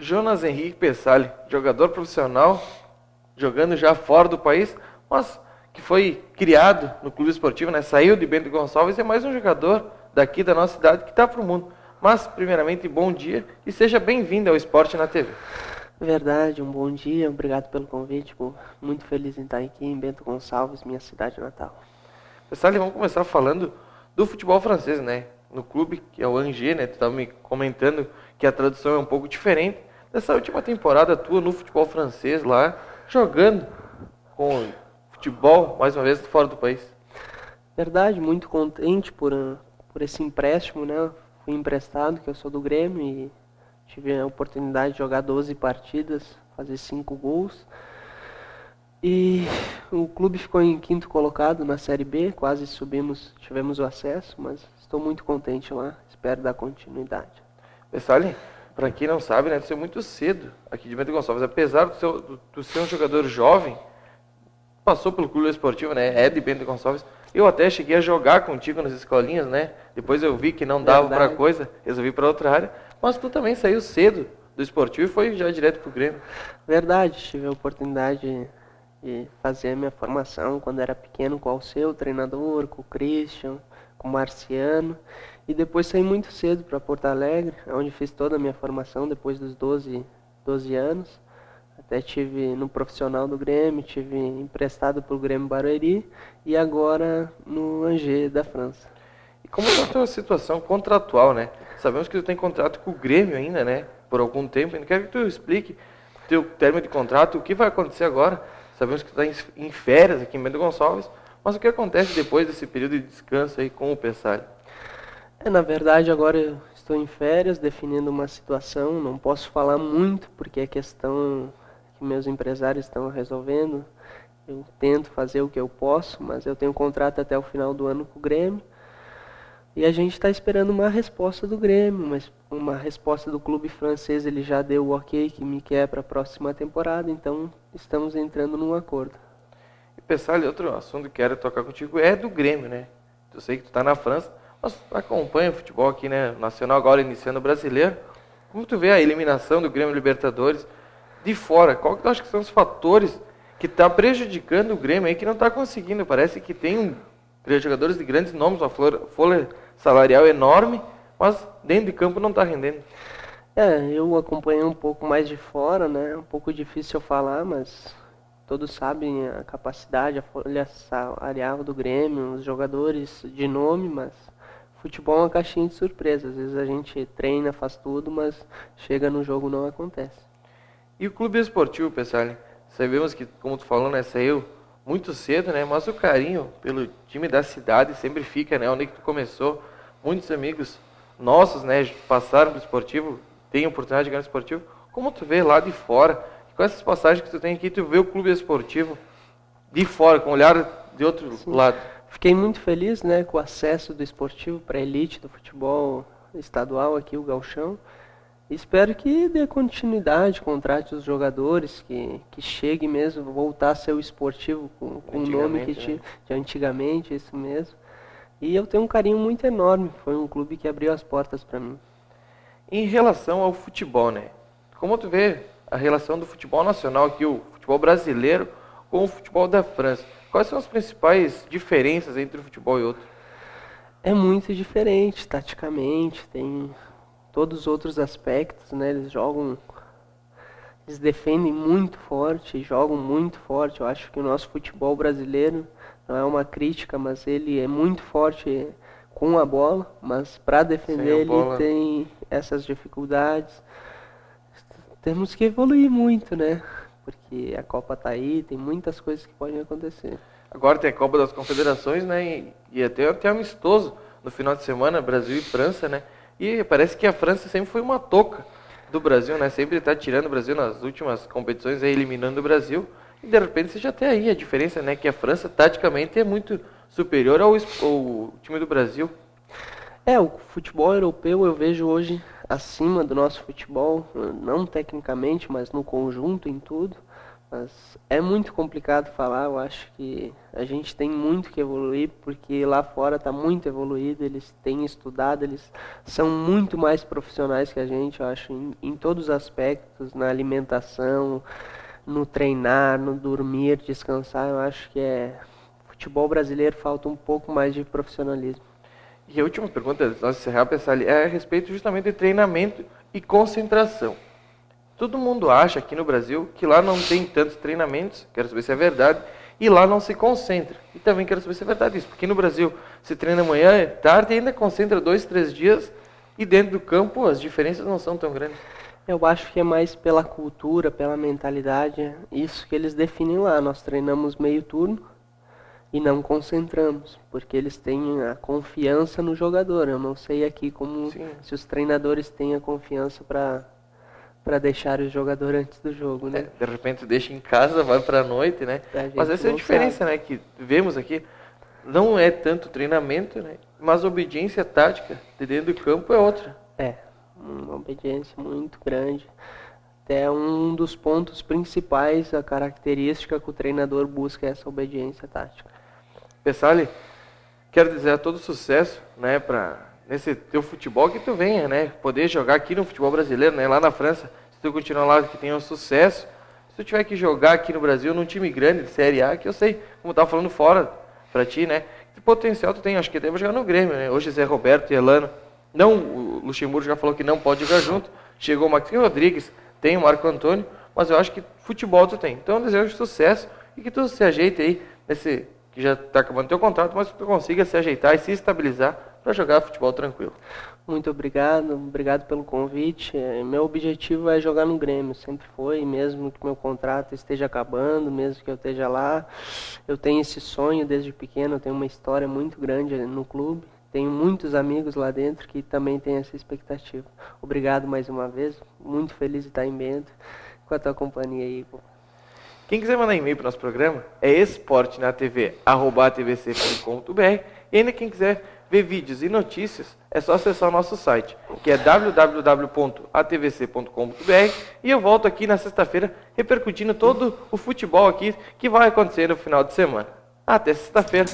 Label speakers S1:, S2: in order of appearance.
S1: Jonas Henrique Pessali, jogador profissional, jogando já fora do país, mas que foi criado no clube esportivo, né? Saiu de Bento Gonçalves e é mais um jogador daqui da nossa cidade que está para o mundo. Mas, primeiramente, bom dia e seja bem-vindo ao Esporte na TV.
S2: Verdade, um bom dia, obrigado pelo convite, muito feliz em estar aqui em Bento Gonçalves, minha cidade natal.
S1: Pessali, vamos começar falando do futebol francês, né? No clube, que é o Angers, né? Tu estava me comentando que a tradução é um pouco diferente. Nessa última temporada tua no futebol francês lá, jogando com futebol, mais uma vez, fora do país.
S2: Verdade, muito contente por esse empréstimo, né? Fui emprestado, que eu sou do Grêmio, e tive a oportunidade de jogar 12 partidas, fazer 5 gols. E o clube ficou em quinto colocado na Série B, quase subimos, tivemos o acesso, mas estou muito contente lá, espero dar continuidade.
S1: Pessali, para quem não sabe, né, tu saiu muito cedo aqui de Bento Gonçalves. Apesar de ser um jogador jovem, passou pelo clube esportivo, né? É de Bento Gonçalves. Eu até cheguei a jogar contigo nas escolinhas, né? Depois eu vi que não dava para coisa, resolvi para outra área. Mas tu também saiu cedo do esportivo e foi já direto pro Grêmio.
S2: Verdade, tive a oportunidade de fazer a minha formação quando era pequeno com o Alceu, treinador, com o Christian, com o Marciano. E depois saí muito cedo para Porto Alegre, onde fiz toda a minha formação depois dos 12 anos. Até tive no profissional do Grêmio, tive emprestado para o Grêmio Barueri e agora no Angers da França.
S1: E como está a tua situação contratual, né? Sabemos que tu tem contrato com o Grêmio ainda, né? Por algum tempo. Eu quero que tu explique teu término de contrato, o que vai acontecer agora. Sabemos que tu está em férias aqui em Bento Gonçalves, mas o que acontece depois desse período de descanso aí com o Pessali?
S2: Na verdade, agora eu estou em férias, definindo uma situação, não posso falar muito porque é questão que meus empresários estão resolvendo. Eu tento fazer o que eu posso, mas eu tenho contrato até o final do ano com o Grêmio. E a gente está esperando uma resposta do Grêmio, mas uma resposta do clube francês. Ele já deu o ok que me quer para a próxima temporada, então estamos entrando num acordo.
S1: E Pessali, outro assunto que quero tocar contigo é do Grêmio, né? Eu sei que tu está na França, mas acompanha o futebol aqui, né? Nacional agora iniciando o brasileiro. Como tu vê a eliminação do Grêmio Libertadores de fora? Qual que tu acha que são os fatores que está prejudicando o Grêmio aí, que não está conseguindo? Parece que tem jogadores de grandes nomes, uma folha salarial enorme, mas dentro de campo não está rendendo.
S2: Eu acompanhei um pouco mais de fora, né? Um pouco difícil eu falar, mas todos sabem a capacidade, a folha salarial do Grêmio, os jogadores de nome, mas futebol é uma caixinha de surpresa. Às vezes a gente treina, faz tudo, mas chega no jogo não acontece.
S1: E o clube esportivo, Pessali? Sabemos que, como tu falou, né, saiu muito cedo, né? Mas o carinho pelo time da cidade sempre fica, né? Onde que tu começou. Muitos amigos nossos, né, passaram do esportivo, têm a oportunidade de ganhar no esportivo. Como tu vê lá de fora, com essas passagens que tu tem aqui, tu vê o clube esportivo de fora, com o olhar de outro lado.
S2: Fiquei muito feliz, né, com o acesso do esportivo para a elite do futebol estadual aqui, o Gauchão. Espero que dê continuidade, contrate os jogadores, que chegue mesmo, voltar a ser o esportivo com o nome que tinha de antigamente, isso mesmo. E eu tenho um carinho muito enorme, foi um clube que abriu as portas para mim.
S1: Em relação ao futebol, né? Como tu vê a relação do futebol nacional aqui, o futebol brasileiro, com o futebol da França? Quais são as principais diferenças entre um futebol e outro?
S2: É muito diferente, taticamente, tem todos os outros aspectos, né? Eles defendem muito forte, jogam muito forte. Eu acho que o nosso futebol brasileiro, não é uma crítica, mas ele é muito forte com a bola, mas para defender ele tem essas dificuldades. Temos que evoluir muito, né? Porque a Copa tá aí, tem muitas coisas que podem acontecer.
S1: Agora tem a Copa das Confederações, né? E até amistoso no final de semana, Brasil e França, né? E parece que a França sempre foi uma toca do Brasil, né? Sempre está tirando o Brasil nas últimas competições, aí, eliminando o Brasil. E de repente você já tem aí a diferença, né? Que a França, taticamente, é muito superior ao time do Brasil.
S2: O futebol europeu eu vejo hoje acima do nosso futebol, não tecnicamente, mas no conjunto, em tudo. Mas é muito complicado falar, eu acho que a gente tem muito que evoluir, porque lá fora está muito evoluído, eles têm estudado, eles são muito mais profissionais que a gente, eu acho, em todos os aspectos, na alimentação, no treinar, no dormir, descansar, eu acho que futebol brasileiro falta um pouco mais de profissionalismo.
S1: E a última pergunta, antes de nós encerrar, pessoal, é a respeito justamente de treinamento e concentração. Todo mundo acha aqui no Brasil que lá não tem tantos treinamentos, quero saber se é verdade, e lá não se concentra. E também quero saber se é verdade isso, porque no Brasil se treina manhã, tarde e ainda concentra 2, 3 dias, e dentro do campo as diferenças não são tão grandes.
S2: Eu acho que é mais pela cultura, pela mentalidade, isso que eles definem lá. Nós treinamos meio turno e não concentramos, porque eles têm a confiança no jogador. Eu não sei aqui como se os treinadores têm a confiança para deixar o jogador antes do jogo, né?
S1: De repente deixa em casa, vai para a noite, né? Mas essa é a diferença, né? Que vemos aqui, não é tanto treinamento, né? Mas a obediência tática de dentro do campo é outra.
S2: Uma obediência muito grande. Até um dos pontos principais, a característica que o treinador busca é essa obediência tática.
S1: Pessali, quero dizer todo sucesso, né, nesse teu futebol que tu venha, né, poder jogar aqui no futebol brasileiro, né, lá na França, se tu continuar lá, que tenha um sucesso, se tu tiver que jogar aqui no Brasil, num time grande de Série A, que eu sei, como eu tava falando fora pra ti, né, que potencial tu tem, acho que até vai jogar no Grêmio, né, hoje Zé Roberto e Elano, não, o Luxemburgo já falou que não pode jogar junto, chegou o Maxime Rodrigues, tem o Marco Antônio, mas eu acho que futebol tu tem, então eu desejo sucesso e que tu se ajeite aí, nesse que já está acabando teu contrato, mas que tu consiga se ajeitar e se estabilizar para jogar futebol tranquilo.
S2: Muito obrigado pelo convite. Meu objetivo é jogar no Grêmio, sempre foi, mesmo que meu contrato esteja acabando, mesmo que eu esteja lá. Eu tenho esse sonho desde pequeno, eu tenho uma história muito grande no clube, tenho muitos amigos lá dentro que também têm essa expectativa. Obrigado mais uma vez, muito feliz de estar em Bento com a tua companhia aí, pô.
S1: Quem quiser mandar e-mail para o nosso programa é esportenatv@atvc.com.br e ainda quem quiser ver vídeos e notícias é só acessar o nosso site, que é www.atvc.com.br, e eu volto aqui na sexta-feira repercutindo todo o futebol aqui que vai acontecer no final de semana. Até sexta-feira.